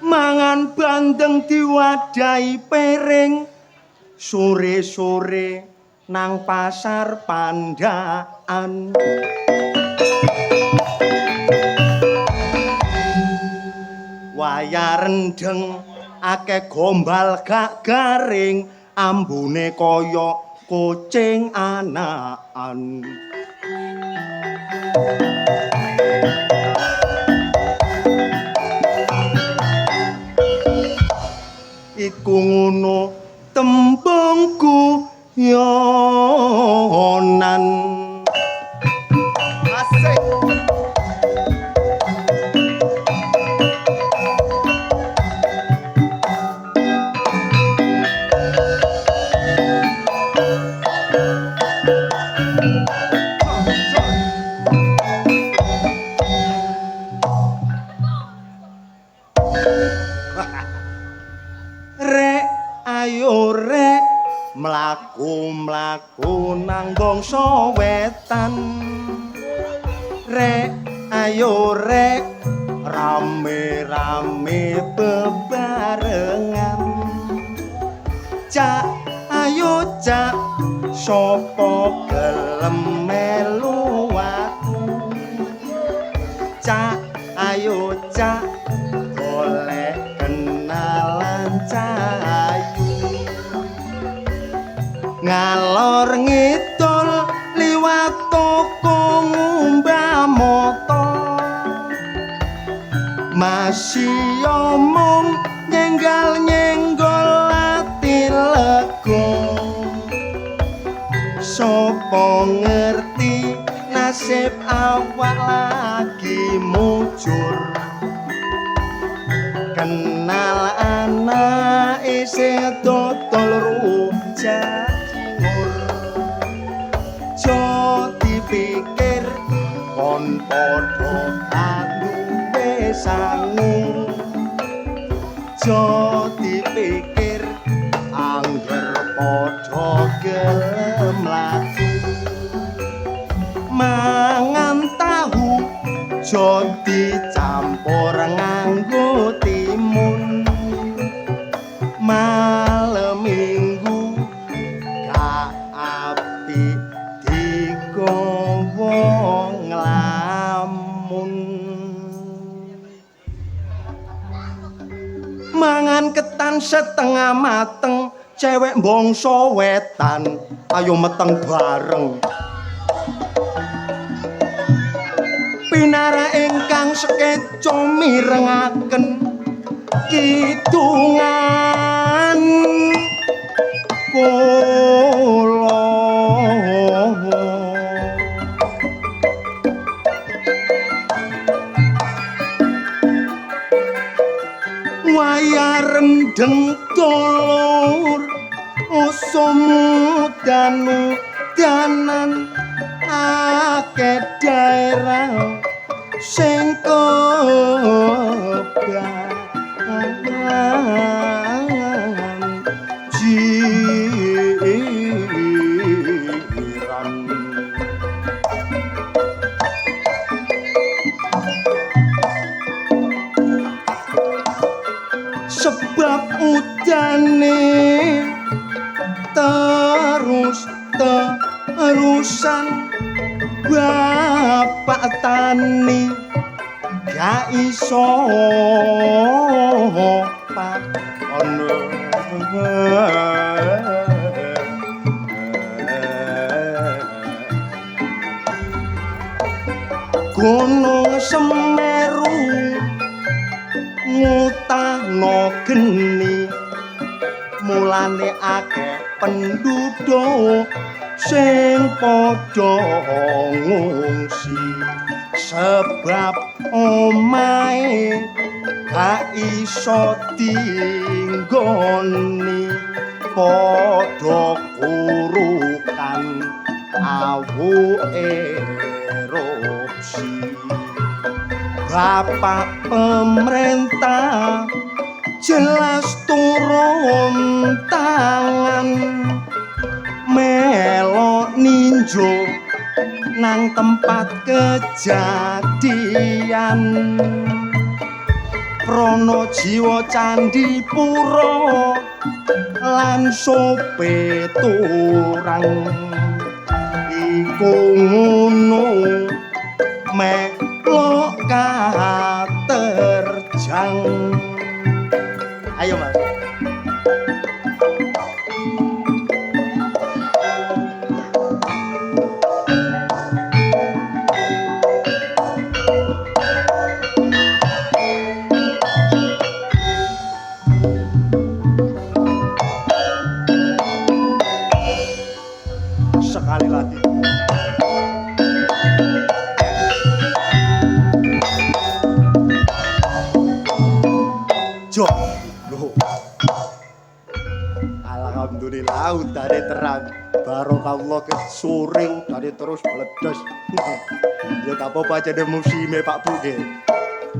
Mangan bandeng diwadahi piring sore-sore nang pasar Pandaan. Wayah rendeng akeh gombal gak garing ambune kaya kucing anakan. Iku ngono tembungku yonan. Asik. Ayo rek mlaku-mlaku nang bangsa wetan. Rek ayo rek rame-rame bebarengan. Cak ayo cak sapa gelem melu aku. Cak ayo cak golek kenalan cahayu. Ngalor ngidul liwat toko ngumbah motor. Masih omong nyenggal-nyenggol ati lega. Sopo ngerti nasib awak lagi mujur. Kenal anak isih dodol rujak cingur. Jo dipikir kon padha kaduwe sangu. Jo dipikir angger padha gelem laku. Mangan tahu jo dicampur nganggo timun. Malam minggu gak apik digowo nglamun. Mangan ketan setengah mateng cewek bangsa wetan ayo meteng bareng. Pinara ingkang sekeca mirengaken kidungan kula. Wayah rendeng dolur usum danan akeh daerah sing kebahan jiran. Sebab udane terusan bapak tani gak iso pakon. Gunung Semeru ngutahno geni mulane akeh penduduk sing padha ngungsi. sebab omahe gak iso dinggoni padha kurukan awu erupsi. Bapak pemerintah jelas turun tangan melo ninjo nang tempat kejadian. Prono jiwa candi pura lan sope turang iku ngono melo katerjang. Ayo Mas. Sekali lagi. Jo, loh. Alhamdulillah udane terang. Barokallah ke sore udane terus meledos. Ya gak apa-apa aja deh musime Pak Bu nggih.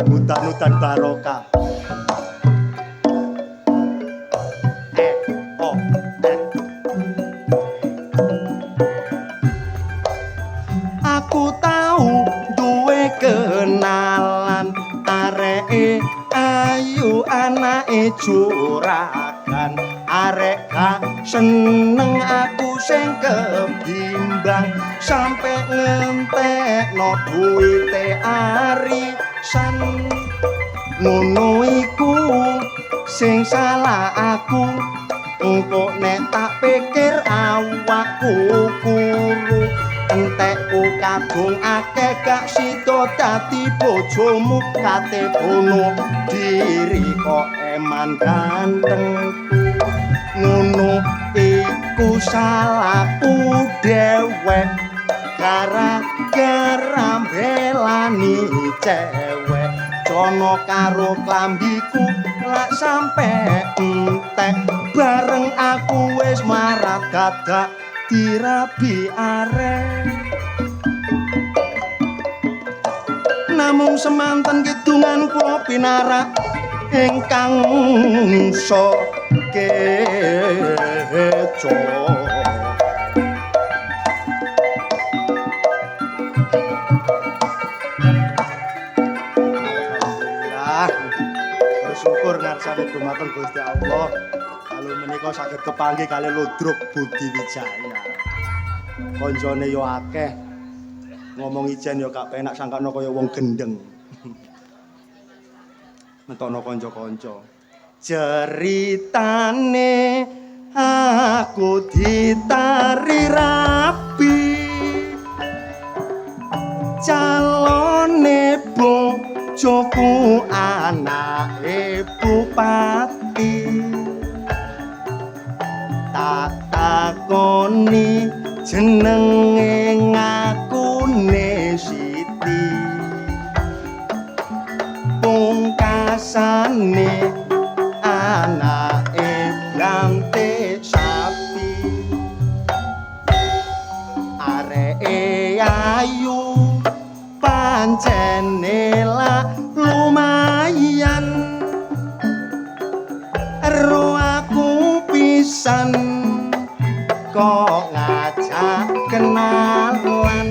Udan-udan barokah. Aku tahu duwe kenalan areke ayu anake juragan arek gak seneng aku sing kebimbang sampe ngentekno duwite arisan ngono iku sing salah aku engko nek tak pikir awakku kuru entekku kadung akeh gak sida dadi bojomu kate bunuh diri kok eman ganteng ngono iku salahku dewek gara-gara belani cewek cono karo klambiku lak sampe entek bareng aku wis marat dadak dirabi arek namung semanten kidungan kula pinarak ingkang sokejo. Alhamdulillah bersyukur ngarsane dumateng Gusti Allah kalau menika saged kepanggih kali Ludruk Budi Wijaya. Koncone yo akeh. Ngomong ijen yo gak penak sangkano kaya wong gendeng. Mentokno kanca-kanca. Ceritane aku ditari rapi. Calone bojoku anake bupati. Tak takoni jenenge ngakune Siti pungkasane anake blante sapi areke ayu pancene la lumayan ero aku pisan kok ngajak kenalan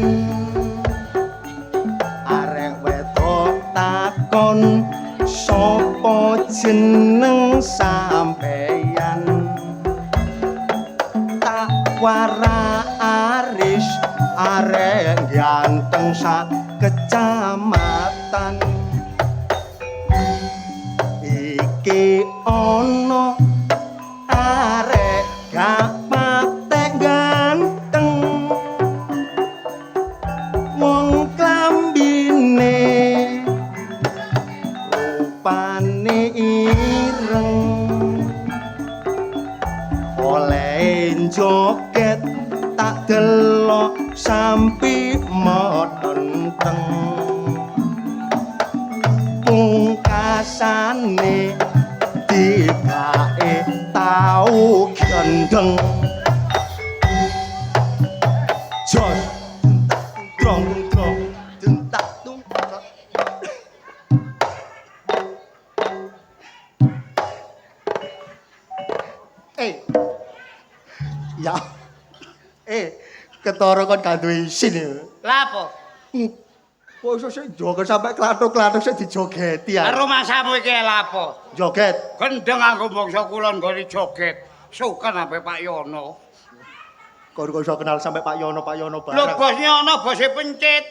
arek wedok takon sapa jeneng sampeyan tak wara aris arek ganteng sak kecamatan iki ono arek gak joget tak delok sampai metenteng gendeng jos drong drong dentak tung ya ketara kon gak duwe isin ya Lah apa? kok iso sik joget sampe klathuk-klathuk sik dijogeti ya Rumah samu iki lha apa? joget Gendeng aku bangsa kulon nggone joget. Sukan sampe Pak Yono. kok iso kenal sampe Pak Yono Lho bareng bosnya ono, bose pencit.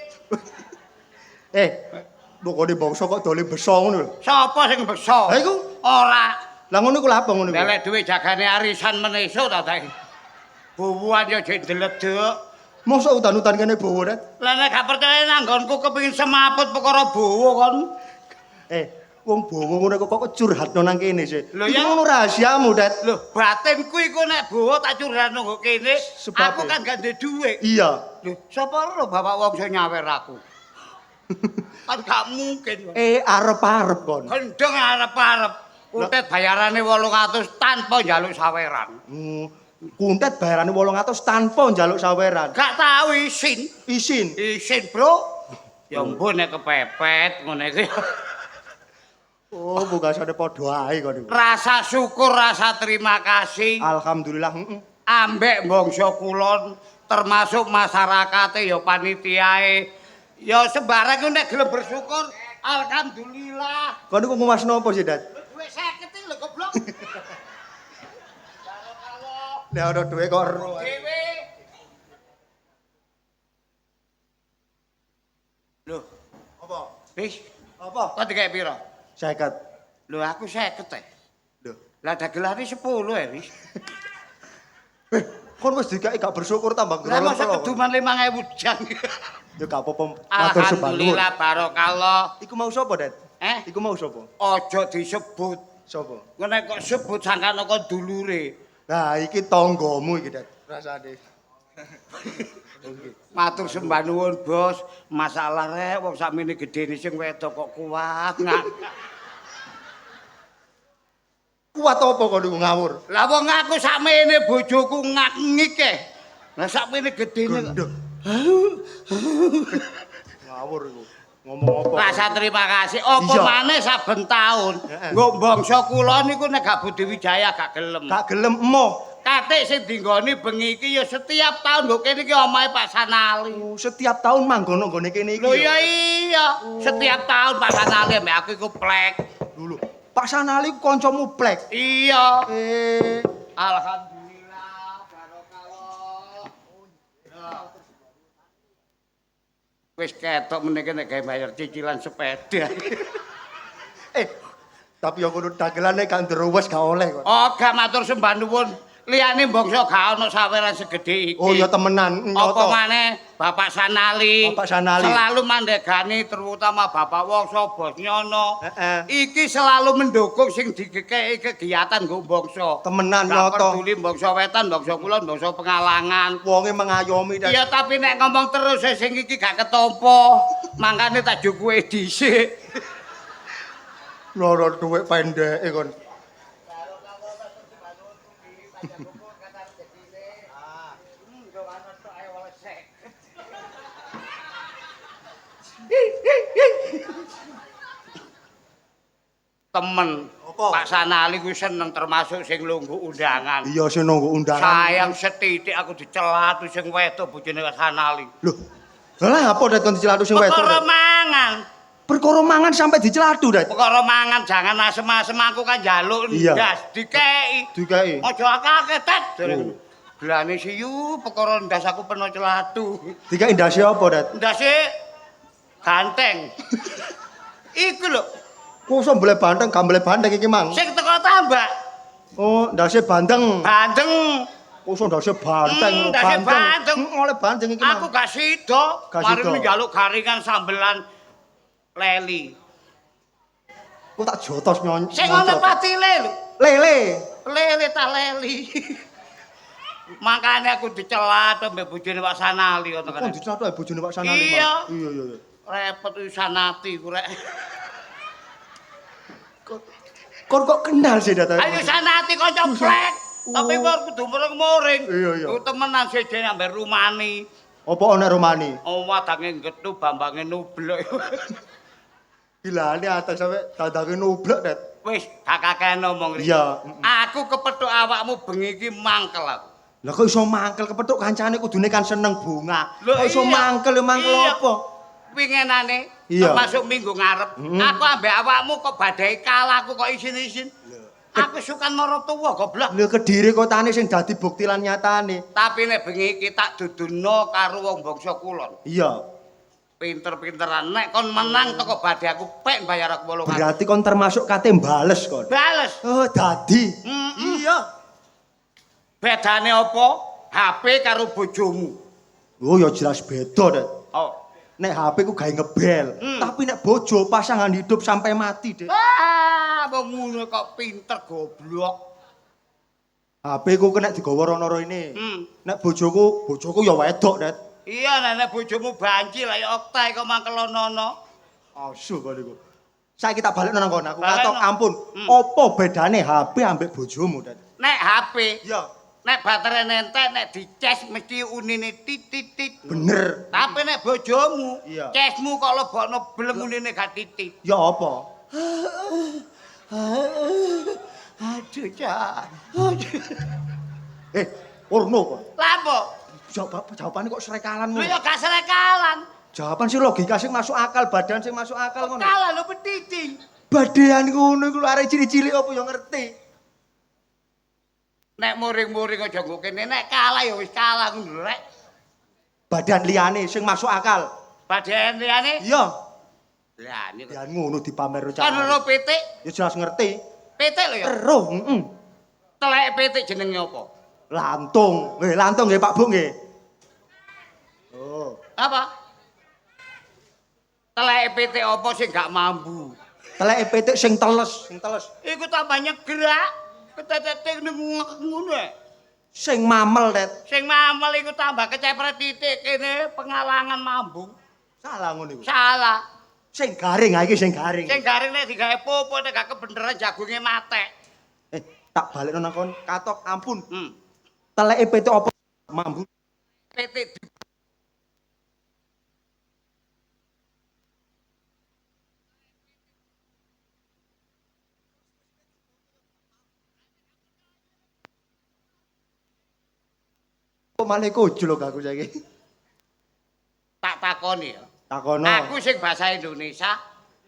Pokoknya bangsa kok dole beso ngono lho. Sapa sing beso? Ha iku. Ora. Lah ngono iku lha apa ngono iku? Lelek duwe jagane arisan meneso ta ta. Buwuan yo jek deledek. Mosok udan-udan kene bowo ret. Lah nek gak percaya nanggonku kepengin semaput perkara bowo kon. Wong bowo ngono kok curhatno nang kene sih. Lho Iku ya. ngono rahasiamu, Det. Lho, batinku iku nek bowo tak curhatno kok kene. Sebab Aku kan gak duwe dhuwit. Iya. Lho, sapa ro bapak wong sing nyawer aku? Kan gak mungkin. Arep-arep kon. Gendeng arep-arep. Utet bayarane 800 tanpa njaluk saweran. Kuntet bayarane 800 tanpa njaluk saweran. Gak tau isin. Isin. Isin, Bro. Ya ampun nek kepepet ngene iki. Oh, bugasane padha ae kon iku. Rasa syukur, rasa terima kasih. Alhamdulillah, Ambek bangsa kulon termasuk masyarakate ya panitiae. Ya sembarang ku nek gelem bersyukur, alhamdulillah. Kon iku ngumasno apa sih, Det? Duit 50 lho goblok. Nek ana duwe kok ero. Dewe. Lho, Apa? wis, Apa? kok dikek pira? 50. Lho aku 50 teh. Lho, Lah dagelane 10 ya, wis. kon wis dikaki gak bersyukur tambah Lah gelem. masa keduman 5.000 jang. Ya gak apa-apa. Matur sembah nuwun. Alhamdulillah barokallah. Iku mau sapa, Det? Iku mau sapa? Ojo disebut. Sapa? Ngene kok sebut sangkane kok dulure. Nah, iki tanggamu iki, Det. Rasane. Matur sembah nuwun, Bos. Masalah rek wong sakmene gedene sing wedok kok kuat ngak. Kuat apa kok niku ngawur? Lah wong aku sakmene bojoku ngak-ngik e. Lah sakmene gedene Gendeng. Ngawur iku. Ngomong apa? rasa terima kasih. Apa Iya. maneh saben taun. Nggo bangsa kula niku nek gak Budi Wijaya gak gelem. Gak gelem emoh. Katik sing dinggoni bengi iki ya setiap taun nggo kene iki omahe Pak Sanali. Setiap tahun manggon nggone kene iki. Lho ya iya, setiap tahun Pak Sanali mbek aku iku plek. Dulu. Pak Sanali ku kancamu plek. Iya. Eh, Alhamdulillah, barokallah. Wis ketok meniki nek gawe bayar cicilan sepeda. tapi yang ngono dagelane kan derowes gak oleh kok. Oh, gak matur sembah nuwun. Liyane bangsa gak ono saweran segede iki. Oh ya temenan, Apa nyoto. maneh Bapak Sanali. Bapak Sanali. Selalu mandegani terutama Bapak Wongso Bos Nyono. Heeh. Iki selalu mendukung sing digekeki kegiatan nggo bangsa. Temenan Gak nyoto. peduli bangsa wetan, bangsa kulon, bangsa Pengalangan. Wonge mengayomi dan Iya tapi nek ngomong terus sing iki gak ketompo. Mangkane tak jukuke dhisik. loro dhuwit pendeke kon. Temen Apa? Pak Sanali kuwi seneng termasuk sing lungguh undangan. Iya sing nunggu undangan. Sayang setitik aku dicelat sing wedok bojone Pak Sanali. Lho. Lah apa det kon dicelatu sing wedok? Perkara mangan. Perkara mangan sampai dicelatu det. Perkara mangan jangan asem-asem aku kan njaluk Iya. ndas dikei. Dikei. Aja akeh tet. Gelane siyu perkara ndas aku peno celatu. Dikei ndase apa det? Ndase ganteng. Iku lho, Kok iso boleh banteng, gak boleh banteng iki mang. sing teko tambak. Oh, ndase bandeng. Bandeng. Kok iso ndase banteng, Ndase bandeng. Oleh banteng iki mang. Aku gak sida. Gak Mari sida. njaluk garingan sambelan leli. Kok tak jotos nyon. Sing ana patile lho. Lele. Lele ta leli. Makane aku dicelat mbek bojone Pak Sanali ngono Kok kan. dicelatu bojone Pak Sanali. Iya. Mang? Iya iya iya. Repot iki sanati ku rek. Kon kok kenal sih dat. Ayo sanati kanca plek. Tapi kok kudu muring-muring. Iya, iya. Ku temenan sejene ambek rumani. Apa ana romani? Wadange gethu bambange nublek. Gilane atas sampe dadange nublek, Det. Wis gak kakean ngomong iki. Iya. Aku kepethuk awakmu bengi iki mangkel aku. Lah kok iso mangkel kepethuk kancane kudune kan seneng bunga. Lho, Kok iso iya. mangkel mangkel Iya. apa? Wingenane Iya. termasuk minggu ngarep. Aku ambek awakmu kok badhe kalah aku kok isin-isin. Aku sukan maratuwa goblok. Lho Kediri kotane sing dadi bukti lan nyatane. Tapi nek bengi iki tak duduno karo wong bangsa kulon. Iya. Pinter-pinteran nek kon menang teko badhe aku pek bayar aku 800. Berarti kon termasuk kate bales kon. Bales. Oh, dadi. Iya. Bedane apa? HP karo bojomu. Oh, ya jelas beda, Det. Oh. Nek HP ku gawe ngebel, tapi nek bojo pasangan hidup sampai mati, Det. Wong ngono kok pinter goblok. HP ku kena digawa rono ini. Nek bojoku ya wedok, Det. Iya, nek bojomu banci lah ya oktae kok mangkelonono. Asu kok niku. Saiki tak balekno nang kono aku. Balekno. Katok ampun. Apa bedane HP ambek bojomu, Det? Nek HP, Iya. nek baterai nentek, nek dicas mesti unine titit. Bener. Tapi nek bojomu, Iya. casmu kok lebokno belem unine gak titit. Ya apa? Aduh, Cak. Urno kok. Lah apa? Jawabane kok serekalan Lho ngono. ya gak serekalan. Jawaban sing logika sing masuk akal, badan sing masuk akal ngono. Kalah lho petiting. Badean ngono iku lho arek cilik-cilik apa ya ngerti. Nek muring-muring aja nggo kene, nek kalah ya wis kalah ngono rek. Badan liyane sing masuk akal. Badan liyane? Iya. Lah niku. Badan ngono dipamer Kan ora pitik. Ya jelas ngerti. Pitik lho ya. Eruh, heeh. Telek pitik jenenge apa? Lantung. Lantung nggih Pak Bu nggih. Oh. Apa? Telek pitik apa sing gak mambu? Teleke pitik sing teles. Iku tambahnya gerak. Keteteting ngono ae. Sing mamel, Det. Sing mamel iku tambah kecepret titik kene pengalangan mambu. Salah ngono iku. Salah. Sing garing ha iki sing garing. Sing garing nek digawe popo nek gak kebeneran jagunge matek. Tak balekno nang kon. Katok ampun. Teleke pitik apa mambu? Pitik Kok malah kujul aku saiki. tak takoni ya. Takono. Aku sing bahasa Indonesia,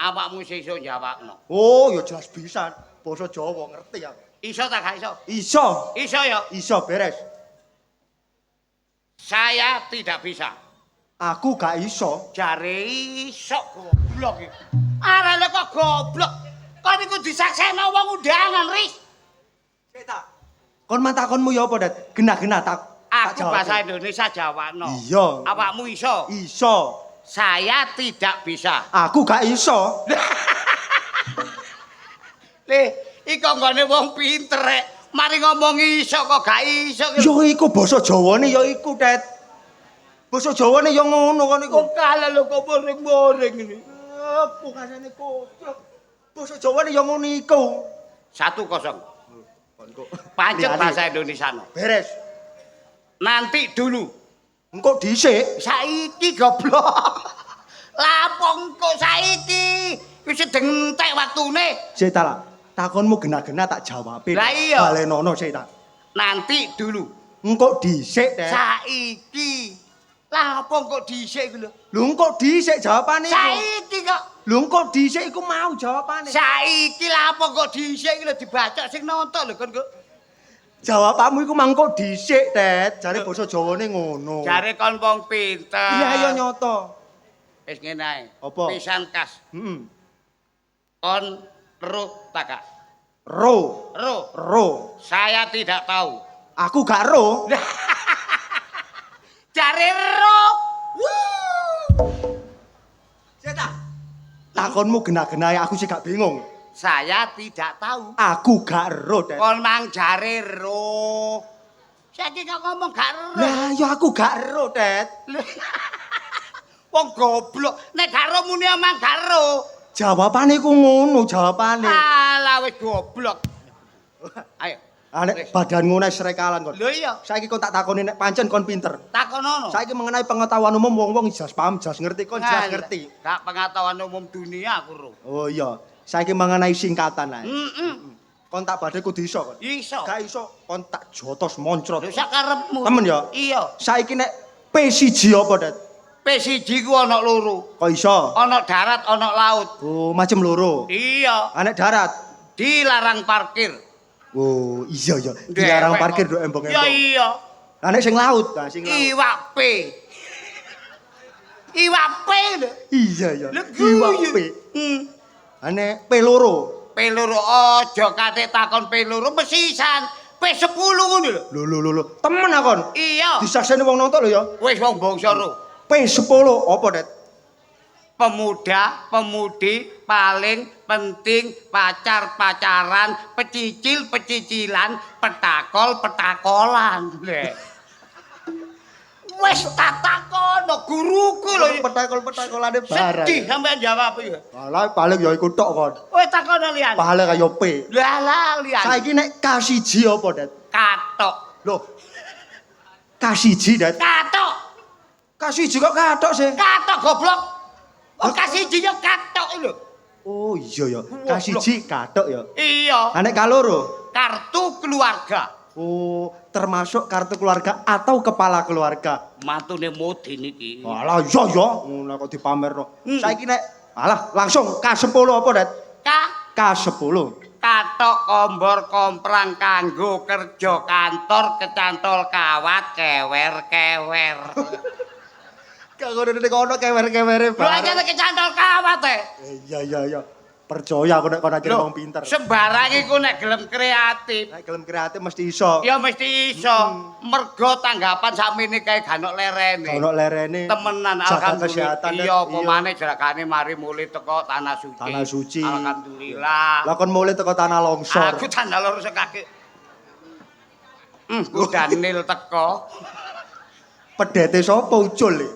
awakmu sing iso jawabno. Oh, ya jelas bisa. Basa Jawa ngerti aku. Iso tak gak iso? Iso. Iso ya. Iso beres. Saya tidak bisa. Aku gak iso. Jare iso goblok iki. Arane kok goblok. Kon iku disaksekno wong undangan, Ris. Cetak. Kon matakonmu ya apa, Det? Genah-genah tak Aku jawab. bahasa Indonesia jawabno. Iya. Awakmu iso? Iso. Saya tidak bisa. Aku gak iso. Le, iku nggone wong pinter rek. Mari ngomong iso kok gak iso. Ya iku basa Jawane ya iku, Det. Basa Jawane ya ngono kon iku. Kok kalah lho kok boring-boring ini. Apa kasane goblok. Basa Jawane ya ngono iku. 1-0. Pancet Liyane. bahasa Indonesia no. Beres. Nanti dulu. Engko dhisik. Saiki goblok. Lapo engko saiki? Wis sedeng entek waktune. Sik ta lah. Takonmu genah-genah tak jawabe. Lah iya. Balenono sik ta. Nanti dulu. Engko dhisik, Det. Saiki. Lah apa engko dhisik iku lho? Lho engko dhisik jawabane iku. Saiki kok. Lho engko dhisik iku mau jawabane. Saiki lah apa kok dhisik iki lho dibaca sing nonton lho kon kok. Jawabanmu iku mangko dhisik, Det. Jare basa Jawane ngono. Jare kon wong pinter. Iya ya nyoto. Wis ngene ae. Apa? Pisan kas. Heeh. Kon roh tak Kak? Ro. Roh. Saya tidak tahu. Aku gak ro. Jare roh. Cetak. Takonmu genah-genah aku sih gak bingung. Saya tidak tahu. Aku gak ro, Det. Kon mang jare roh. Saiki kok ngomong gak roh. Lah ya aku gak ro, Det. Wong goblok. Nek gak roh muni omong gak roh. Jawabane ku ngono jawabane. Alah wis goblok. Ayo. Nek badanmu nek srekalan kon. Lho iya, Saiki kon tak takoni nek pancen kon pinter. takonono. Saiki mengenai pengetahuan umum wong-wong jelas paham, jelas ngerti kon jelas ngerti. Gak pengetahuan umum dunia aku ro. Oh iya, saiki mengenai singkatan lah. Heeh. Kon tak badhe kudu iso kon. Iso. Gak iso kon tak jotos moncrot. Lho sak karepmu. Temen ya? Iya. Saiki nek P1 apa, Dat? P1 ku ana loro. Kok iso? Ana darat, ana laut. Oh, macem loro. Iya, Anek darat. dilarang parkir. Oh, iya ya. Dilarang parkir nduk Ya embong-embong. iya. Anek sing laut, nah sing laut. Iwak P. Iwak P lho. Iya ya. Lho Iwak guyu. P. Anek P loro. P loro aja kate takon P loro mesisan. P10 ngono lho. Lho. Temen akon. Iya. Disakseni wong nonton lho ya. Wis wong bangsa ro. P10 apa, Det? Pemuda, pemudi paling penting pacar-pacaran, pecicil-pecicilan, petakol-petakolan. Wis tak takono guruku lho. Petakol-petakolane barang. Sedih sampean jawab ya. Alah paling ya iku tok kon. Wis takono liyan. Pahala kaya P. Lah liyan. Saiki nek K1 apa, Det? Katok. Loh. K1, Det. Katok. K1 kok katok sih? Katok goblok. Oh kasih jinya katok lho. Oh iya ya. K1 katok ya. Iya. Anek kaloro. Kartu keluarga. Oh, termasuk kartu keluarga atau kepala keluarga. Matune Modi niki. Alah iya ya, ngono kok dipamerno. Saiki nek alah langsung K10 apa, Det? K10. Katok kombor komprang kanggo kerja kantor kecantol kawat kewer-kewer. Kok ngono nek ono kewer-kewere Lho aja kecantol kawat e. Iya. Percaya aku nek kon akhir wong pinter. Sembarang iku nek gelem kreatif. Nek gelem kreatif mesti iso. Ya mesti iso. Mergo tanggapan sakmene kae gak ono lerene. Ono lerene. Temenan jaga alhamdulillah. kesehatan. Iya apa maneh jerakane mari mulih teko tanah suci. Tanah suci. Alhamdulillah. Lah kon mulai teko tanah longsor. Aku tanah loro sekake. Ku Daniel teko. Pedete sapa ucul e?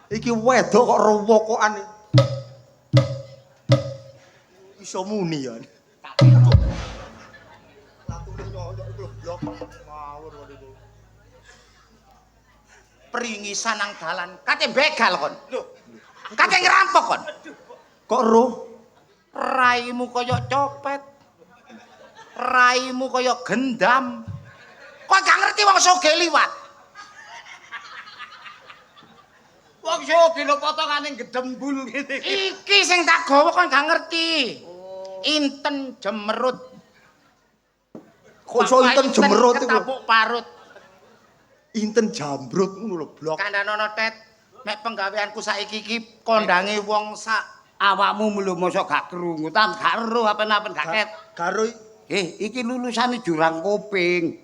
Iki wedok kok rewokokan. Iso muni ya. Pringisan nang dalan, kate begal kon. Kate ngerampok kon. Kok roh? Raimu kaya copet. Raimu kaya gendam. Kok gak ngerti wong soge liwat. Wong soge lho potongane gedembul ngene. Iki sing tak gawa kon gak ngerti. Inten jemerut. Kok iso inten jemerut iku? Ketapuk parut. Inten jambrut ngono lho, blok. Kandhanono Tet, mek penggaweanku saiki iki kondange wong sak Awakmu mulu mosok gak krungu, tak gak ero apa-apa gak ket. Karo Iki lulusane jurang kuping.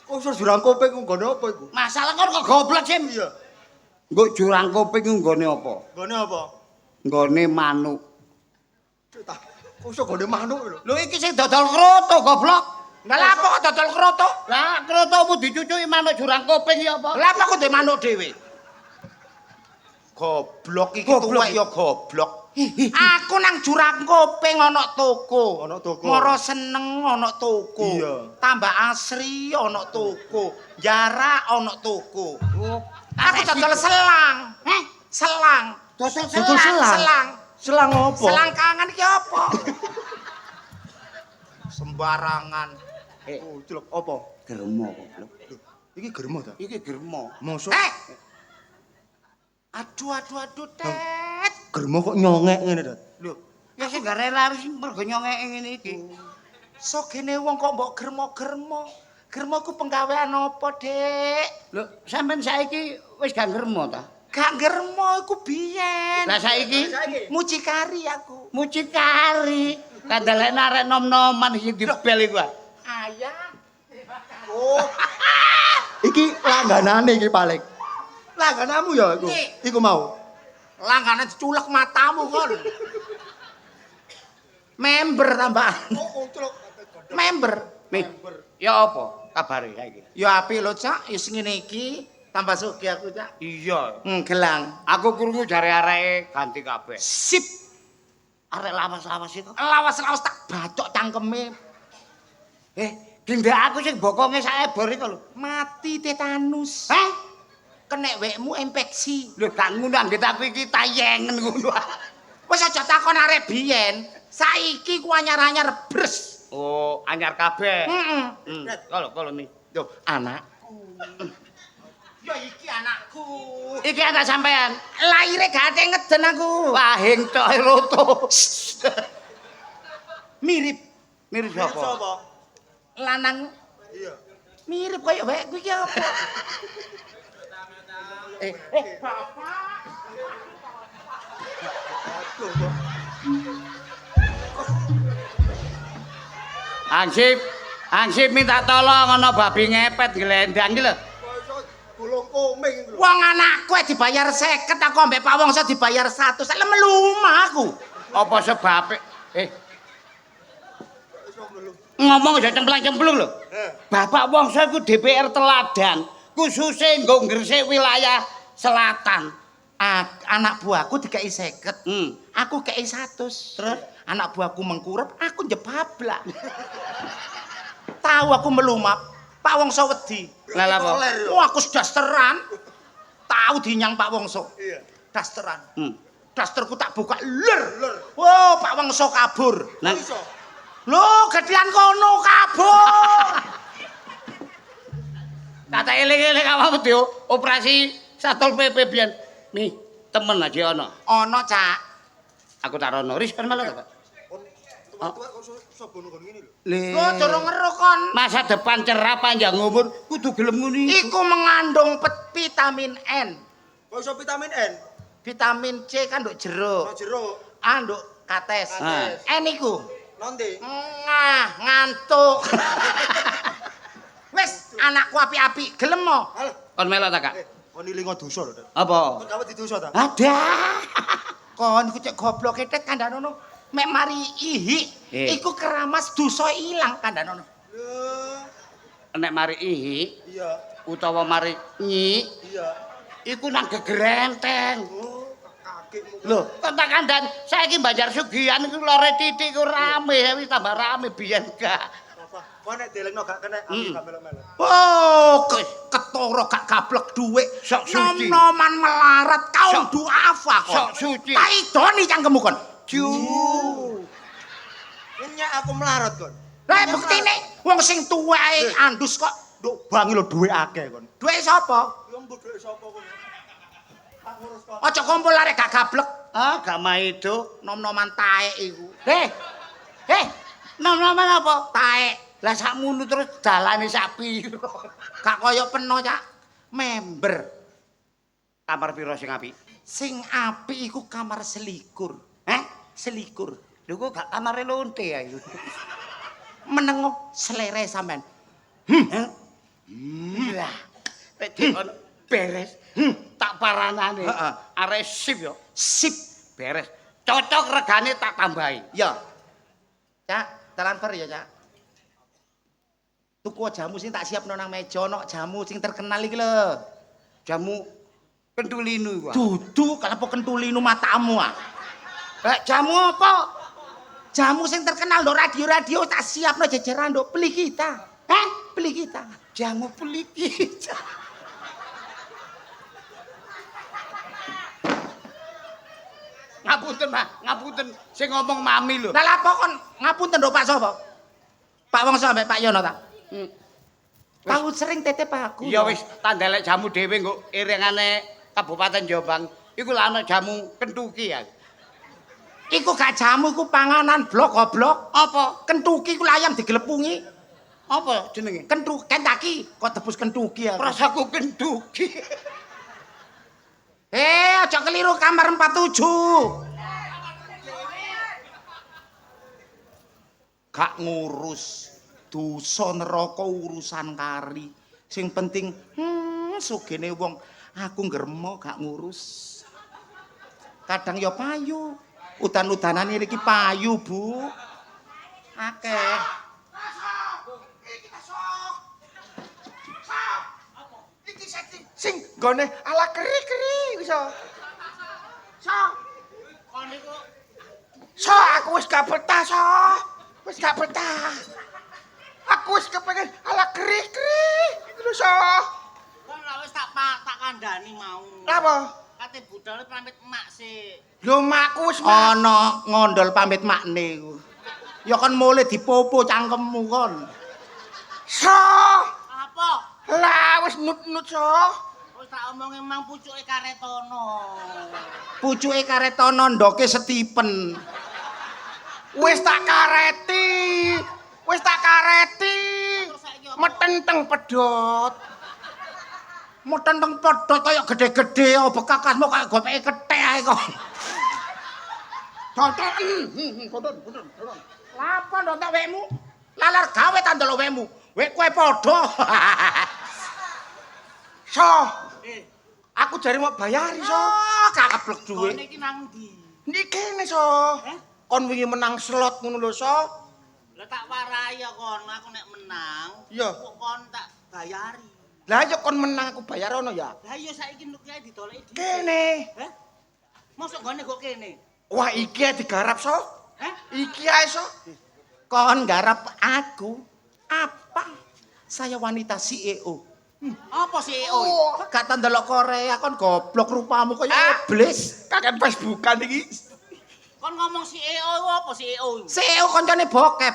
kok iso jurang kuping nggone apa iku? Masalah kon kok goblok sih. Iya. Nggo jurang kuping ku nggone apa? Nggone apa? Nggone manuk. Kok iso nggone manuk lho? Lho iki sing dodol kroto goblok. Lah lha apa kok dodol kroto? Lah krotomu dicucuki manuk jurang kuping ya apa? Lah apa kok ndek manuk dhewe? Goblok iki tuwek ya goblok. Aku nang jurang kuping ana toko. Ana toko. Moro seneng ana toko. Iya. Tambah asri ana toko. Jarak ana toko. Oh, Aku dodol selang. Selang. dodol Dodol selang? Selang. Selang apa? Selang kangen iki apa? Sembarangan. Oh, celuk apa? Germo goblok. Iki germo ta? Iki germo. Mosok Aduh, Tet. germo kok nyongek ngene, Dat? Lho, ya sing gak rela harus mergo nyongeke ngene iki. Sogene wong kok mbok germo-germo. Germo ku penggawean apa, Dek? Lho, sampean saiki wis gak germo ta? Gak germo iku biyen. Lah saiki Mucikari aku. mucikari. Kandhalane arek nom-noman iki dibel iku. Ayah. Oh. Iki langganane iki paling. Langganamu ya iku. Iku mau. Langgane diculek matamu kon. Member tambahan. Oh, celuk. Member. Ya apa kabare saiki? Ya apik lho, Cak. Wis ngene iki Tambah sugih aku, Cak. Iya. Gelang. Aku krungu jare areke ganti kabeh. Sip. Arek lawas-lawas itu. Lawas-lawas tak bacok cangkeme. Gendek aku sing bokonge sak ebor iku lho. Mati tetanus. Kenek wekmu infeksi. Lho gak ngono anggit aku iki tayengen ngono. Wis aja takon arek biyen. Saiki ku anyar-anyar bres. Oh, anyar kabeh. Heeh. Kalau nih. Yo, anakku. Ya iki anakku. Iki anak sampean. Laire gate ngeden aku. Wahing tok roto. Mirip Mirip sapa? lanang. Iya. Mirip kaya wekku iki apa? Bapak. Hansip minta tolong ana babi ngepet glendang iki lho. Gulung koming lho. Wong anakku dibayar 50, aku ambek Pak Wongso dibayar 100. Sak melumah aku. Apa sebabe? Ngomong aja cemplang-cemplung lho. Bapak Wongso iku DPR teladan, khususnya nggo ngresik wilayah selatan. Anak buahku dikai 50. Aku kei 100. Terus anak buahku mengkurep, aku njebablak. Tahu aku melumap, Pak Wongso wedi. Lah apa? Wah, aku dasteran. Tahu dinyang Pak Wongso. Iya. Dasteran. Dasterku tak buka ler. Wow, Pak Wongso kabur. Nang Iso. Loh, gedean kono kabur. kata eling-eling awakmu Dio, operasi Satpol PP biyen. Nih, temen aja ana. Ono, Cak. Aku tak rono. Ris kan malah Pak. Tuwa-tuwa kok sapa ngono ngene lho. Loh, durung ngeru kon. Masa depan cerah panjang umur kudu gelem ngono iku. Iku mengandung vitamin N. Kok iso vitamin N? Vitamin C kan nduk jeruk. Ono jeruk. Nduk kates. Kates. N iku. Nanti. Ngantuk. Wes, anakku api-api, gelem mo. Alah, Kon melok ta, Kak? kon ilingo dosa lho. Apa? Kon kawet didosa ta? Ada. Kon iku cek goblok ketek kandhanono. Mek mari ihi, iku keramas dosa ilang kandhanono. Lho. Nek mari ihi Iya. utawa mari nyi Iya. iku nang gegerenteng. Oh, kakekmu. Lho, kok tak kandhan saiki Banjar Sugihan iku lore titik ku rame, wis tambah rame biyen gak. Apa? Kok nek delengno gak kena aku gak melok-melok. Oh, ketara gak gablek dhuwit. Sok suci. Nom-noman melarat kaum duafa kok. Sok suci. Tak idoni cangkemmu kon. Nyenyak aku melarat kon. Lah buktine wong sing tuweke andus kok Nduk bangi lho duwe akeh kon. duwe sapa? Ya mbok duwe sapa kon? Tak ngurus kon. Aja kumpul arek gak gablek. Ah, gak maido. Nom-noman taek iku. Nom-noman apa? Taek. Lah sakmono terus dalane sapi. Gak kaya peno, Cak. Member. Kamar piro sing apik? Sing apik iku kamar selikur. Selikur. Lho kok gak kamare lonte ya iku. Menengo selere sampean. Lah, nek dikon beres, tak paranane. Heeh. Arek sip yo, Sip. beres. Cocok regane tak tambahi. Ya. Cak, transfer ya, Cak. Tuku jamu sing tak siapno nang meja, ono jamu sing terkenal iki lho. Jamu pentulinu iku. Dudu kalepo kentulinu matamu ah. Jamu apa? Jamu sing terkenal nduk radio-radio tak siapno jejeran nduk beli kita. Beli kita. Jamu peliki. Ngapunten, Pak. Ngapunten. Sing ngomong mami lho. Lah lapo kon ngapunten nduk Pak sapa? Pak Wongso ambek Pak Yono ta? Tahu sering titip aku. Ya wis tandelek jamu dhewe nggo iringane Kabupaten Jombang. Iku lah ana jamu kentuki ya. Iku gak jamu iku panganan blok goblok. Apa? Kentuki ku ayam digelepungi. Apa jenenge? Kentuki kok tebus kentuki ya. Rasaku kentuki. Aja keliru kamar 47. Gak ngurus dosa neraka urusan kari. Sing penting sugene wong aku ngremo gak ngurus. Kadang ya payu. Udan-udanan iki payu, Bu. Akeh. Sing gone ala keri-keri iso. So. Kon niku So aku wis gak betah so. Wis gak betah. Aku wis kepengin ala keri-keri iku lho so. kon lha wis tak kandhani mau. Apa? Kate budal pamit emak sih. Lho makku wis Ana ngondol pamit makne iku. Ya kon mulih dipopo cangkemmu kon. So. Apa? Lah wis nut-nut so. Wis tak omongi mang pucuke karetono. Pucuke karetono ndoke Stephen. Wis tak kareti. Wis tak kareti. Terus saiki apa? Metenteng pedhot. Metenteng pedhot kaya gede-gede bekakasmu kaya gopeke kethek ae kok. Dodon. Lapa ndok wekmu? Lalar gawe ta ndelok wekmu. Wek kowe padha. So. Eh, Aku jare mau bayari so. Gak keblek duwe. kon iki nang ndi? Iki kene so. Eh? Kon wingi menang slot ngono lho so. Lah tak warai ya kon, aku nek menang, Iya. kok kon tak bayari. Lah ya kon menang aku bayar ono ya. Lah iya saiki nuk kiai ditoleki dhewe. Kene. Heh? Mosok gone kok kene? Wah iki ae digarap so. Heh? Iki ae so. Kon garap aku. Apa? Saya wanita CEO. Apa sih CEO? Oh, Gak tak ndelok Korea kon goblok rupamu kaya iblis. kakek Facebookan iki. Kon ngomong CEO apa CEO? CEO koncone bokep.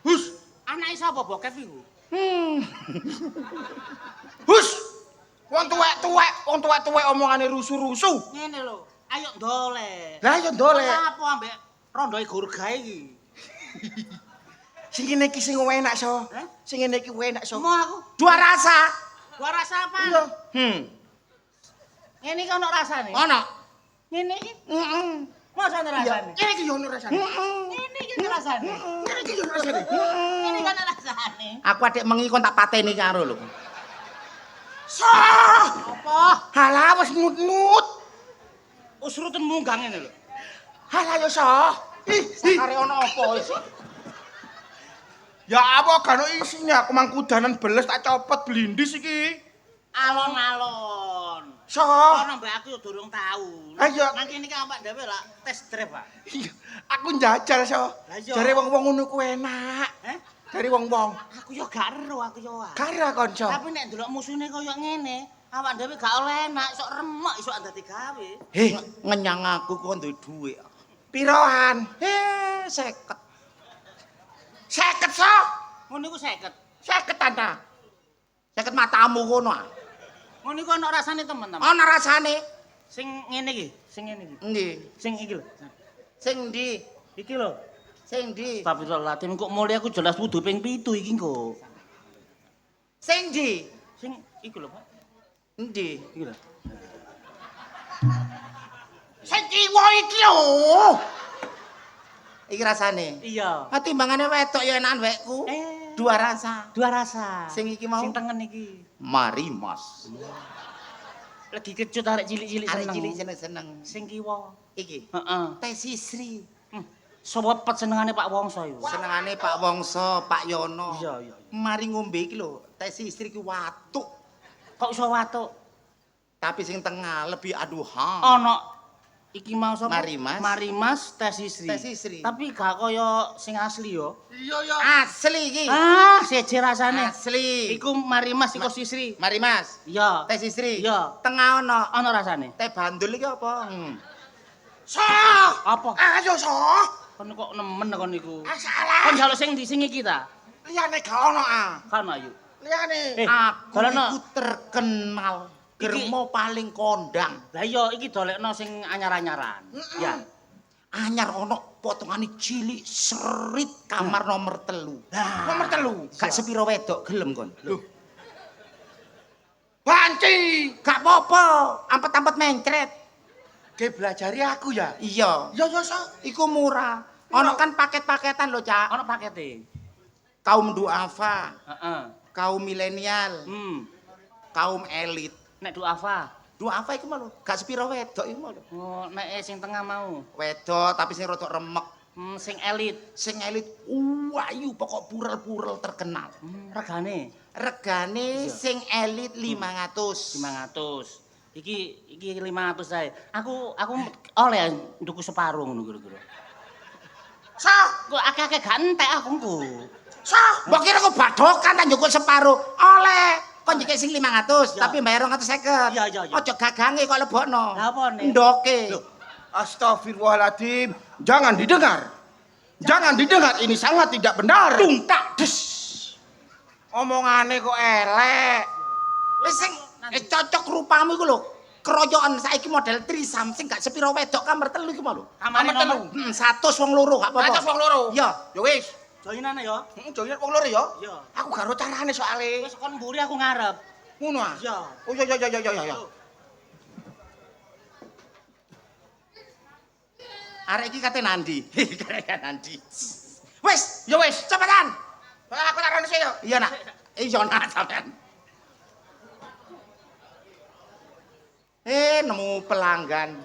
Hus, Anake sapa bokep iku? hus. Wong tuwek-tuwek omongane rusuh-rusuh. Ngene lho, ayo ndoleh. Lah ya ndolek. Apa ambek rondoe gurga iki? Sing ngene iki sing enak so. Heh? Sing ngene iki enak so. Mau aku. Dua rasa. Gua rasa apa? Iya. Ngene iki ono rasane. Ono. Ngene iki. Heeh. Masa ono Iya. rasane? Ini iki yo ono rasane. Ngene iki ono rasane. Ini iki yo ono rasane. Ngene kan ono rasane. Aku adek mengi kon tak pateni karo lho. So. Apa? Halah wis nut-nut. Usruten munggang ngene lho. Halah yo so. Sakare ono apa wis? Ya apa kan isinya aku mangkudanan beles tak copot blindis iki. Alon-alon. So. Ono mbak aku durung tahu. Ayo. Nang kene iki awak dhewe lah tes drive, Pak. Iya, aku njajal so. Lah iya. Jare wong-wong ngono ku enak. Heh? Dari wong-wong. Aku yo gak ero aku yo. Kara kanca. Tapi nek ndelok musune koyo ngene, awak dhewe gak oleh enak, sok remek iso dadi gawe. Heh, Ngenyang aku kok duwe dhuwit. piroan? 50. 50 so. Ngono iku 50. 50 tanda. 50 matamu kono. Ngono iku ono rasane temen-temen. Ono rasane. Sing ngene iki, sing ngene iki. Endi? Sing iki lho. Sing ndi? Iki lho. Sing ndi? Astagfirullahaladzim kok mulai aku jelas wudu ping 7 iki kok. Sing ndi? Sing iku lho, Pak. Endi? Iki lho. Sing kiwa iki lho. Iki rasane. Iya. Ah timbangane wedok ya enakan wekku. Dua rasa. Dua rasa. Sing iki mau? Sing tengen iki. Mari Mas. Lagi kecut arek cilik-cilik Arek seneng. cilik seneng-seneng. Sing kiwa. Iki. Heeh. Teh Sisri. Sewepet senengane Pak Wongso iku. Senengane Pak Wongso, Pak Yono. Iya, iya. Mari ngombe iki lho, Teh Sisri ki watuk. Kok iso watuk? Tapi sing tengah lebih aduhan. Ono iki mau sapa? Marimas. Marimas Teh Sisri. Teh Sisri. Tapi gak kaya sing asli yo. Iya ya. Asli iki. Ah, seje rasane. Asli. Iku Marimas iku Sisri. Mari Mas. Iya. Teh Sisri. Iya. Tengah ono. Ono rasane. Teh bandul iki apa? So. Apa? Ayo so. Kon kok nemen kon niku. Salah. Kon njaluk sing ndi sing iki ta? Liyane gak ono ah. Kan ayo. Liyane. Aku Dolekno. iku terkenal germo paling kondang. Lah iya iki dolekno sing anyar-anyaran. Ya. Anyar ono potongane cilik serit kamar nomor 3. Nomor 3. Gak sepiro wedok gelem kon. Banci. Gak apa-apa, ampet-ampet mencret. Ge belajari aku ya. Iya, Iya ya so. iku murah. Ono kan paket-paketan lho, Cak. Ono pakete. Kaum duafa, Heeh. kaum milenial, kaum elit. Nek duafa. Duafa iku mah lho, gak sepiro wedok iku mah lho. Oh, nek sing tengah mau. Wedok tapi sing rada remek. Sing elit. Sing elit ayu pokok purel-purel terkenal. Regane Regane Iya. sing elit 500. 500. Iki 500 ae. Aku oleh nduku separuh ngono kira-kira. Sah, Kok akeh-akeh gak entek aku engko. sah, mbok kira kok badokan ta njukuk separuh. Oleh. Kok njikik sing 500 Ya. tapi bayar 250. Iya, iya, iya. Aja gagange kok lebokno. Lah apa nih? Ndoke. Astagfirullahaladzim. Jangan didengar. Jangan didengar. Ini sangat tidak benar. Tungtak des. Omongane kok elek. Wis sing cocok rupamu iku lho. Keroyokan saiki model trisam sing gak sepiro wedok kamar telu iki mau lho. Kamar telu. 100 wong loro gak apa-apa. 100 wong loro. Iya. Ya wis. Joinane ya. Joget wong loro ya. Iya. Aku gak ro carane soalé. Wis kon mburi aku ngarep. Ngono ah. Iya. Oh ya. Arek iki kate nandi. Kate nandi. Wis, ya wis, cepetan. Aku carane sih ya. Iya nak. Iya nak sampean. Nemu pelanggan.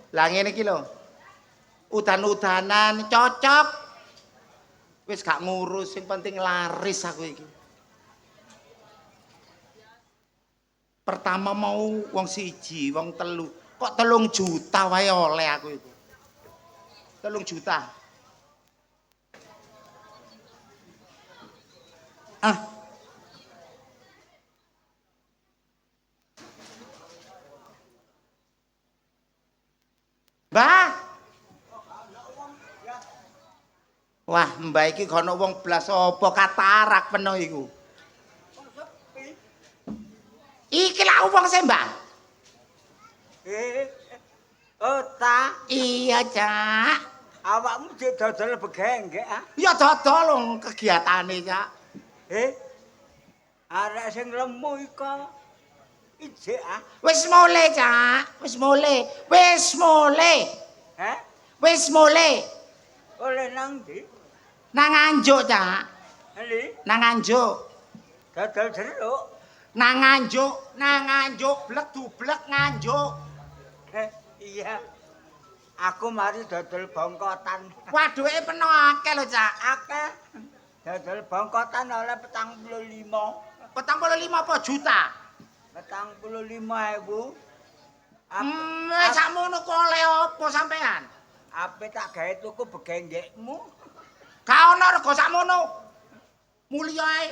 Lah ngene iki lho. Udan-udanan cocok. Wis gak ngurus, sing penting laris aku iki. Pertama mau wong siji, wong telu. Kok 3 juta wae oleh aku itu. 3 juta. Ah. Mbah. Wah, mbah iki kono wong blas apa katarak peno iku. Iki lak wong sing mbah. Oh, ta, Iya, Cak. awakmu jek dodol begenggek ah. Ya dodol wong kegiatane, Cak. Arek sing lemu iko ijek ah. Wis mulai, Cak. Wis mulai. Wis mulai. Heh? Wis mulai. Oleh nang ndi? Nang Anjuk, Cak. Ali, Nang Anjuk. dodol jeruk. Nang Anjuk, blek-dublek Nganjuk. Iya. Aku mari dodol bongkotan. Wah, duweke peno akeh lho, Cak. Akeh. Dodol bongkotan oleh 45. 45 apa juta? 45.000. Wis sakmono kok oleh apa sampean? Ape tak gawe tuku begenggekmu? Gak ono rego sakmono. Mulya ae.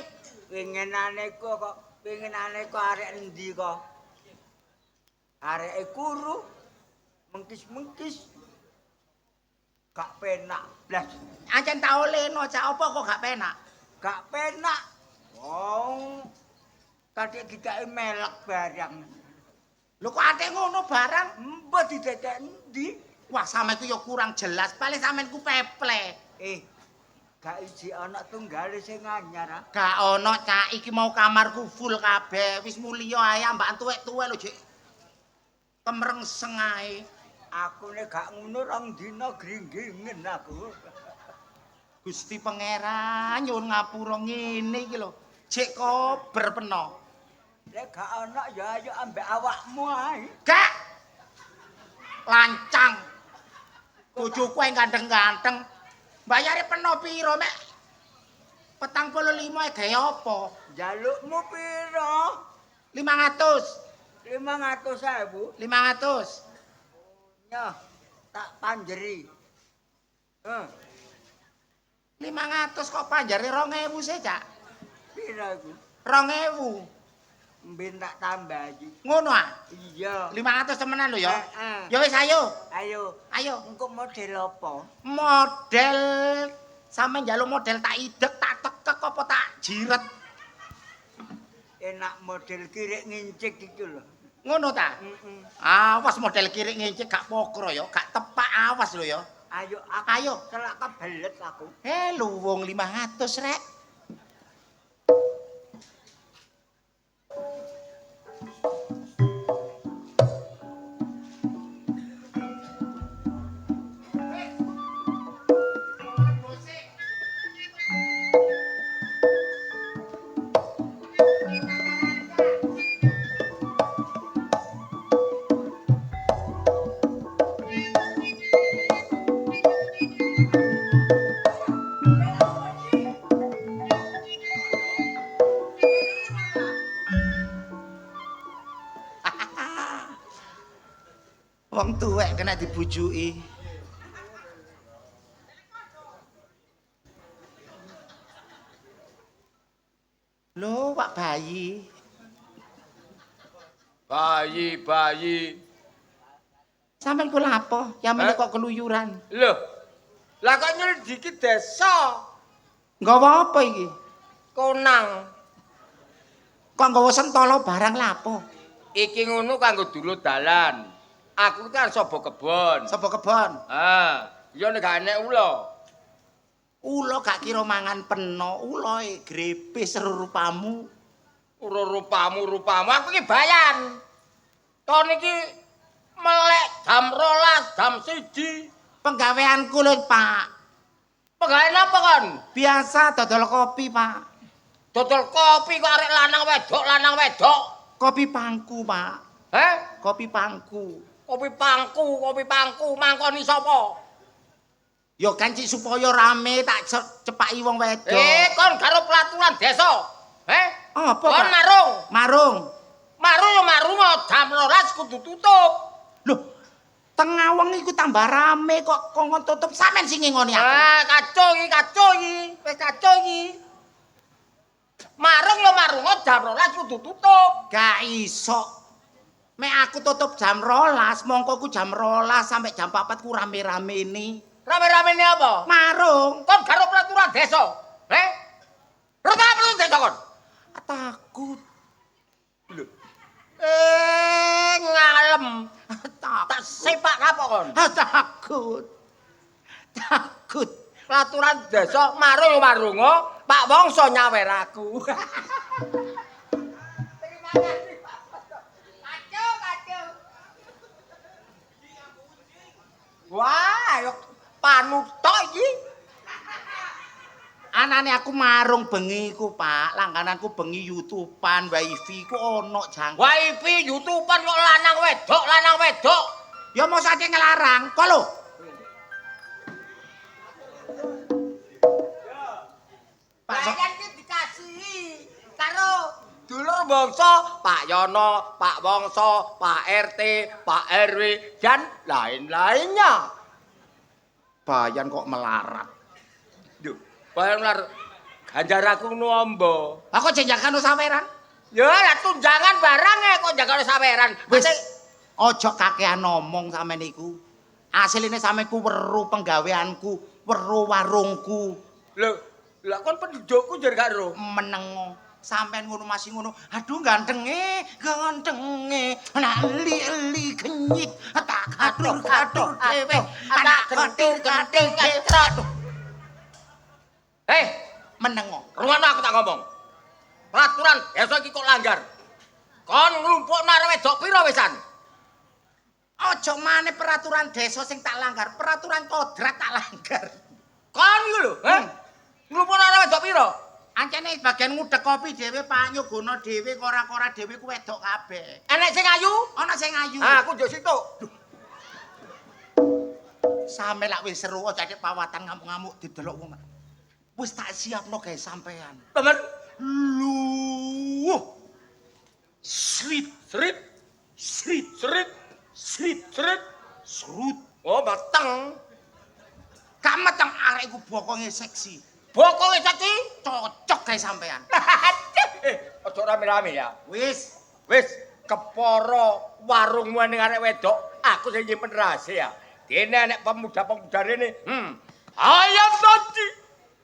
Pinginane kok arek endi kok? Areke kuru. Mengkis-mengkis. Gak penak blas. Ancen tak olehno, Cak. Apa kok gak penak? Gak penak. Wong kadek dikake melek barang. Lho kok ate ngono barang? Mbah didadek endi? Wah, sampe ku ya kurang jelas. Paling sampean ku peple. Gak iji ana tunggale sing anyar ah. Gak ono, Cak. Iki mau kamarku full kabeh. Wis mulya ae ambak tuwek-tuwek lho, Jek. Kemrengseng ae. Aku nek gak ngono rong dina gringgingen aku. Gusti Pangeran nyuwun ngapura ngene iki lho. Jek kober peno. Nek gak ana ya ayo ambek awakmu ae. Gak. Lancang. Bojoku ae ganteng-ganteng. Bayare peno piro, Mek? 45 e gawe apa? Jalukmu piro? 500. 500.000. 500. Nyoh, tak panjeri. 500 kok panjare 2000 sih, Cak. Piro iku? 2000. Mbin tak tambahi. Ngono ah. Iya. 500 temenan lho ya. Heeh. Ya wis ayo. Ayo. Ayo. Engko model apa? Model sampe njaluk model tak idek, tak tekek apa tak jiret. Enak model kirik ngincik iki lho. Ngono ta? Heeh. Awas model kirik ngincik gak pokro ya, gak tepak awas lho ya. Ayo aku. Ayo. Celak kebelet aku. Lu wong 500 rek. Wong tuwek kena dibujuki. Lho, Pak bayi. Bayi. Sampeyan kula apa? Yamene kok keluyuran. Loh. Lah kok nyelidiki desa? Nggawa apa iki? Konang. Kok nggawa sentolo barang lapo? Iki ngono kanggo dulu dalan. Aku kan sapa kebon. Sapa kebon? Ya nek gak enek ula. Ula gak kira mangan peno, ulae grepe serupamu. Rupamu. Aku iki bayan. Kon iki melek jam 12, jam 1. Penggaweanku lho, Pak. Penggawean apa kon? Biasa dodol kopi, Pak. Dodol kopi kok arek lanang wedok. Kopi pangku, Pak. Kopi pangku. Kopi pangku. Mangkoni sapa? Yo kan cik supaya rame tak cepaki wong wedok. Kon karo pelaturan desa. Apa, Kon Pak? marung jam 12 kudu tutup. Loh, tengah wengi iku tambah rame kok kongkon tutup sampean sing ngingoni aku. Kacau iki. Wis kacau iki. Marung jam 12 kudu tutup. Gak iso. Mek aku tutup jam 12, mongko ku jam 12 sampai jam 4 ku rame-rame ini. Rame-rame ini apa? Marung. Kon karo pelaturan desa. Pelaturan desa kon. Takut. Ngalem. Tak sepak apa kon? Takut. Pelaturan desa marung Pak Wongso nyawer aku. Terima kasih. Kacau. Wah, yo panutok iki. Anane aku marung bengi ku, Pak. Langgananku bengi YouTube-an, wifi ku ono jangkau. Wifi YouTube-an kok lanang wedok. Ya mau saja ngelarang. Kok lho? Pak Bayan ki dikasihi karo dulur bangsa Pak Yono, Pak Wongso, Pak RT, Pak RW dan lain-lainnya. Bayan kok melarat. Duh, bayan lar ganjar aku nombo. Aku jenjakan saweran. Ya lah tunjangan barang kok jangan saweran. Wis ojo kakean ngomong sampean niku. Asline sampeku weruh penggaweanku, weruh warungku. Lho, lah kon pendudukku jar gak ro. Menengo. Sampean ngono masih ngono. Aduh gantenge. Nak li genyit. Tak kadur dhewe. Anak gentil ketrot. Menengo. Rungono aku tak ngomong. Peraturan desa iki kok langgar. Kon nglumpukno arek wedok pira wisan? Ojo maneh peraturan desa sing tak langgar, peraturan kodrat tak langgar. Kon iku lho, nglumpukno arek wedok pira? Ancene bagian ngudek kopi dhewe Pak nyogono dhewe kora-kora dhewe ku wedok kabeh. Enek sing ayu? Ana sing ayu. Aku njuk situk. Sampe lak wis seru aja pawatan ngamuk-ngamuk didelok wong. Wis tak siapno gawe sampean. Temen Luh. Srit. Serut. Oh, mateng. Kameteng arekku bokonge seksi. Bokonge seksi Cocok gawe sampean. Ojo rame-rame ya. Wis. Keporo warungmu ning arek wedok, aku sing nyimpen rahasia. Dene nek pemuda-pemuda rene, ayam tadi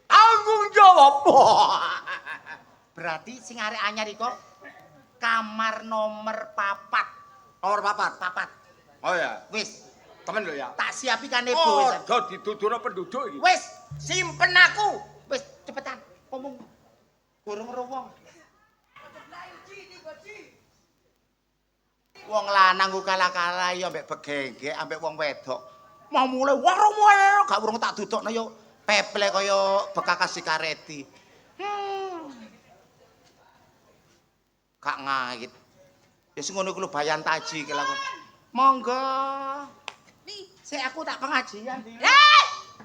tanggung jawab. Berarti sing arek anyar iku kamar nomor 4. Nomor papat. Oh ya, Wis, temen lho ya. tak siapi kan ebo wis. Ojo dituduhno penduduk iki. Wis, simpen aku. Wis, cepetan ngomong. Gorong ro wong. Wong lanang ku kalah-kalah ya ambek begengge ambek wong wedok. Mau mulai warung gak urung tak dudukno yo peple kaya bekakas sikareti. Gak ngait. Wis ngono ku lho bayan taji ki lakon. Monggo. Sik aku tak pengajian.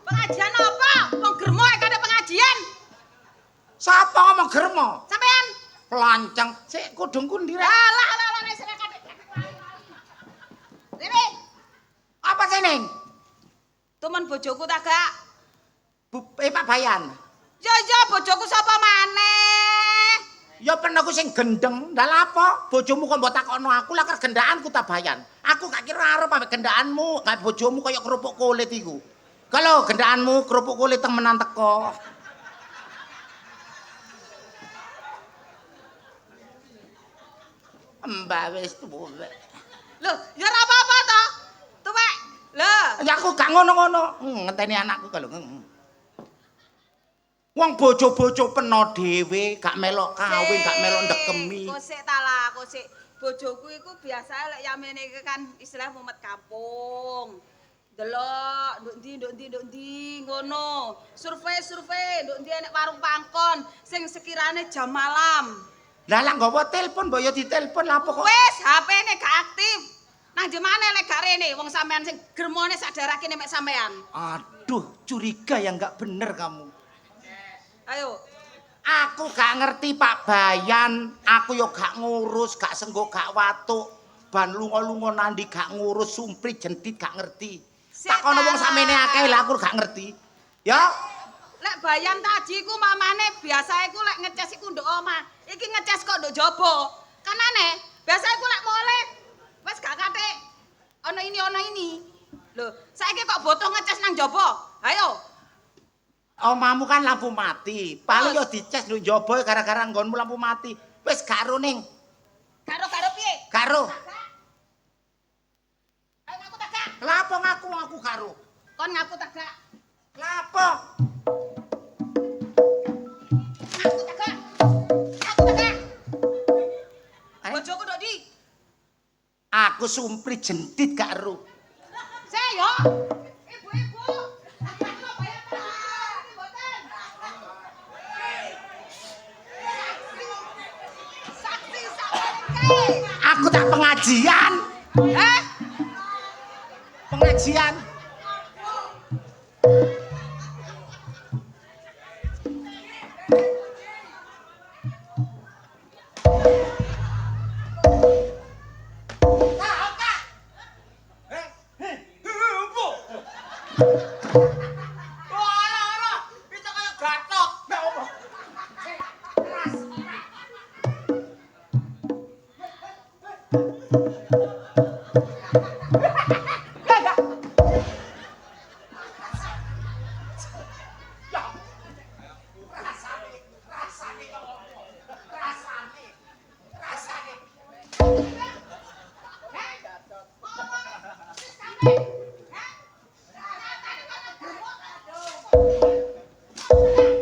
Pengajian apa? Wong germo kene pengajian. Sapa ngomong germo? Sampean. Pelanceng. Sik kudungku ndirek. Lah silakan. Rene. bojoku ta gak? Pak Bayan. Ya bojoku sapa maneh? Ya pen aku sing gendeng. Lah lha apa? Bojomu kok mbok takokno aku lah ker gendaanku ta Bayan. Aku gak kira arep ambek gendaanmu, gak bojomu kaya kerupuk kulit iku. Kalau gendaanmu kerupuk kulit temenan teko. Mbak wis tuwek. Lho, ya ora apa-apa to. Tuwek. Lho, Ya aku gak ngono-ngono. Ngenteni anakku kalau. Wong bojo-bojo peno dhewe, gak melok kawin, gak melok ndekemi. Kosik ta lah, kosik. Bojoku iku biasa lek yamene iki kan istilah mumet kampung. Delok nduk ndi ngono. Survei nduk ndi enek warung pangkon sing sekirane jam malam. Lah lah nggawa telepon mbok ya ditelepon lah apa kok. Wis HP-ne gak aktif. Nang jemane lek gak rene wong sampean sing germone sak daerah kene mek sampean. Aduh, curiga yang gak bener kamu. Ayo. Aku gak ngerti Pak Bayan, aku yo gak ngurus, gak senggo gak watuk. Ban lunga-lunga nandi gak ngurus, sumpri jentit gak ngerti. Takono wong sakmene akeh lah aku gak ngerti. Ya, Lek Bayan tadi ku mamane biasa iku lek ngeces iku nduk omah. Iki ngeces kok nduk jaba. Kanane biasa iku lek mole wis gak kate ana ini. Lho, saiki kok botoh ngeces nang jaba. Ayo. omahmu kan lampu mati. Paling yo dicas nduk njaba gara-gara nggonmu lampu mati. Wis karo ning. Karo piye? Karo. Ayo ngaku tak gak? Lapo ngaku karo. Kon ngaku tak gak? Lapo? Ngaku tak gak? Ngaku tak gak? Bojoku nduk ndi? Aku sumpri jentit gak ero. Saya yo. Ibu-ibu. Aku bayar tenan. Iki mboten. Saksi sakake. Aku tak pengajian. Eh? Pengajian.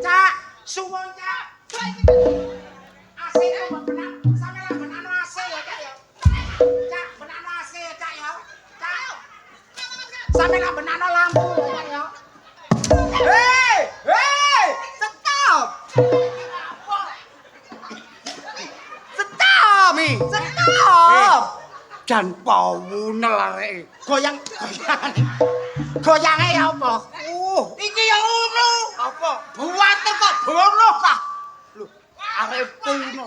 Cak, suwon Cak. AC kok benar, sampe lah benano AC ya Cak ya. Cak, benano AC ya Cak ya. Cak. Sampe lah benano lampu ya Cak ya. Hei, stop. Stop, Mi. Stop. Jan pawunel areke. Goyange ya apa? Iki ya ngono. Apa? Buate kok bono kah? Lho, arep puno.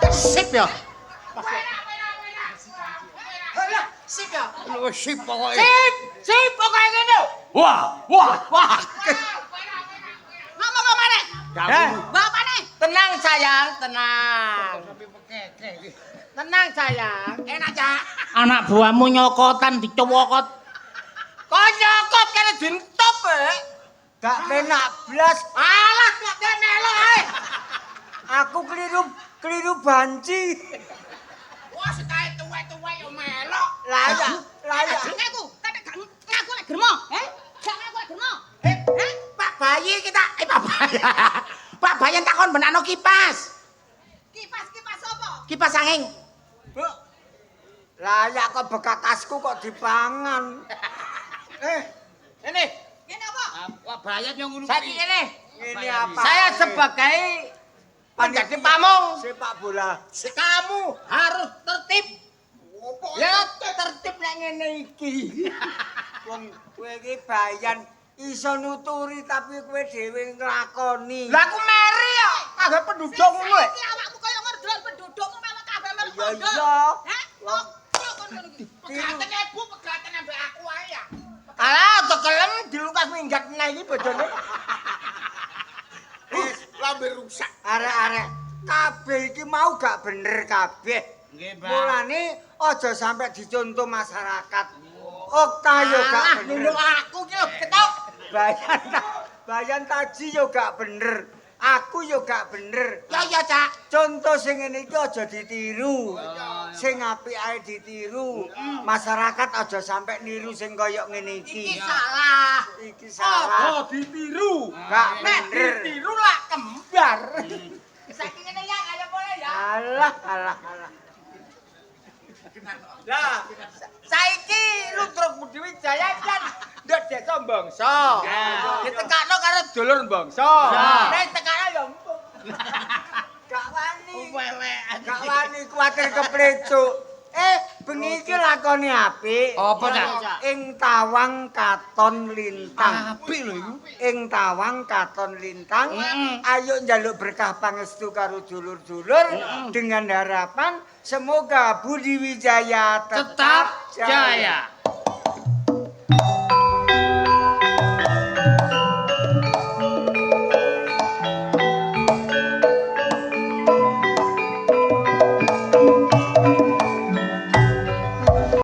Sip ya. Sip ya. Lho sip pokoke. Sip pokoke ngene. Wah. Ngomong apa maneh? Bapane? Tenang sayang, tenang. Tenang sayang. Enak Cak. Anak buahmu nyokotan dicowokot. Kok nyokot kene dintop Gak penak blas. Alah kok kene lho ae. Aku keliru banci. Wah, sekae tuwek-tuwek yo melok. Layak. Ngaku, kadek gak ngaku lek germo, Gak ngaku lek germo. Pak Bayi kita, Pak Bayan. Pak Bayan takon benano kipas. Kipas apa? Kipas angin. Layak kok bekakasku kok dipangan. Ini, Ngene apa? Wah bayat yang ngono. saiki ini. Ini apa? Saya sebagai penjadi pamong, sepak bola. kamu harus tertib. Ya tertib nek ngene iki. Wong kowe iki Bayan iso nuturi tapi kowe dhewe nglakoni. Lah aku meri ya, kagak penduduk ngono. Saiki awakmu kaya ngerdol pendudukmu melok kabeh melok Iya, kondo. iya. Heh? Kok kon ngono iki? Pegaten ibu pegaten ambek aku ae ya. Alah, tekelem dilukas minggat neh iki bojone. Wis lambe rusak. Arek-arek kabeh iki mau gak bener kabeh. Nggih, Mbak. Mulane aja sampai dicontoh masyarakat. Okta yo gak bener. Nunduk aku ki lho ketok. Bayan taji yo gak bener. Aku yo gak bener. Ya Cak. Contoh sing ngene iki aja ditiru. Sing apik ae ditiru. Masyarakat aja sampai niru sing kaya ngene iki. Iki salah. Iki salah. ditiru. Gak bener. Ditiru lah kembar. Saiki ngene ya kaya boleh ya. Alah. Lah, saiki Ludruk Budi Wijaya kan ndek desa Bangsa. Ditekakno karo dulur Bangsa. Nek tekakno ya empuk. Gak wani. Welekan. Gak wani kuwatir keplecuk. Bengi iki lakone apik. Apa, Cak? Ing Tawang Katon Lintang. Apik lho iku. Ing Tawang Katon Lintang. Ayo njaluk berkah pangestu karo dulur-dulur dengan harapan semoga Budi Wijaya tetap Tetap jaya.